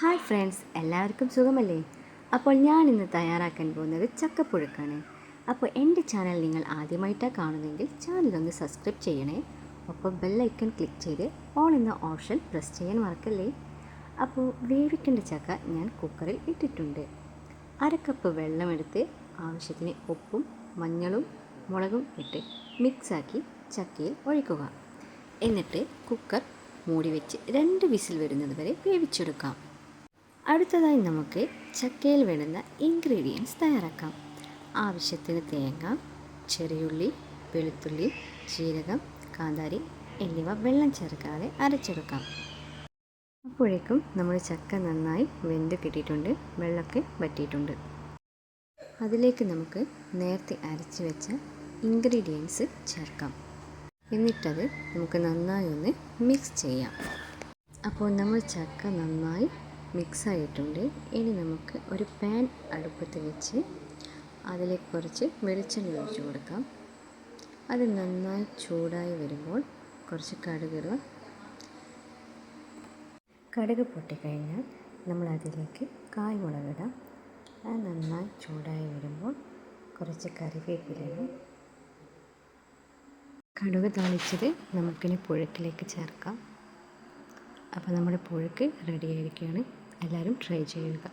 Hi friends, എല്ലാവർക്കും സുഖമല്ലേ? അപ്പോൾ ഞാൻ ഇന്ന് തയ്യാറാക്കാൻ പോകുന്നത് ചക്കപ്പുഴുക്കാണ്. അപ്പോൾ എൻ്റെ ചാനൽ നിങ്ങൾ ആദ്യമായിട്ടാണ് കാണുന്നതെങ്കിൽ ചാനലൊന്ന് സബ്സ്ക്രൈബ് ചെയ്യണേ. ഒപ്പം ബെല്ലൈക്കൺ ക്ലിക്ക് ചെയ്ത് ഓൾ എന്ന ഓപ്ഷൻ പ്രസ് ചെയ്യാൻ മറക്കല്ലേ. അപ്പോൾ വേവിക്കേണ്ട ചക്ക ഞാൻ കുക്കറിൽ ഇട്ടിട്ടുണ്ട്. അരക്കപ്പ് വെള്ളമെടുത്ത് ആവശ്യത്തിന് ഉപ്പും മഞ്ഞളും മുളകും ഇട്ട് മിക്സാക്കി ചക്കയിൽ ഒഴിക്കുക. എന്നിട്ട് കുക്കർ മൂടി വെച്ച് 2 വിസിൽ വരുന്നത് വരെ വേവിച്ചെടുക്കാം. അടുത്തതായി നമുക്ക് ചക്കയിൽ വേണ്ടുന്ന ഇൻഗ്രീഡിയൻസ് തയ്യാറാക്കാം. ആവശ്യത്തിന് തേങ്ങ, ചെറിയുള്ളി, വെളുത്തുള്ളി, ജീരകം, കാന്താരി എന്നിവ വെള്ളം ചേർക്കാതെ അരച്ചെടുക്കാം. അപ്പോഴേക്കും നമ്മുടെ ചക്ക നന്നായി വെന്ത് കിട്ടിയിട്ടുണ്ട്, വെള്ളമൊക്കെ വറ്റിയിട്ടുണ്ട്. അതിലേക്ക് നമുക്ക് നേരത്തെ അരച്ച് വെച്ച ഇൻഗ്രീഡിയൻസ് ചേർക്കാം. എന്നിട്ടത് നമുക്ക് നന്നായി ഒന്ന് മിക്സ് ചെയ്യാം. അപ്പോൾ നമ്മൾ ചക്ക നന്നായി മിക്സ് ആയിട്ടുണ്ട്. ഇനി നമുക്ക് ഒരു പാൻ അടുപ്പത്ത് വെച്ച് അതിലേക്ക് കുറച്ച് വെളിച്ചെണ്ണ ഒഴിച്ച് കൊടുക്കാം. അത് നന്നായി ചൂടായി വരുമ്പോൾ കുറച്ച് കടുകിടുക. കടുക് പൊട്ടിക്കഴിഞ്ഞാൽ നമ്മൾ അതിലേക്ക് കായ്മുളക് ഇടാം. അത് നന്നായി ചൂടായി വരുമ്പോൾ കുറച്ച് കറിവേപ്പില ഇടാം. കടുക് താളിച്ചത് നമുക്കിനി പുഴുക്കിലേക്ക് ചേർക്കാം. അപ്പോൾ നമ്മുടെ പുഴുക്ക് റെഡി ആയിരിക്കുകയാണ്. എല്ലാവരും ട്രൈ ചെയ്യുക.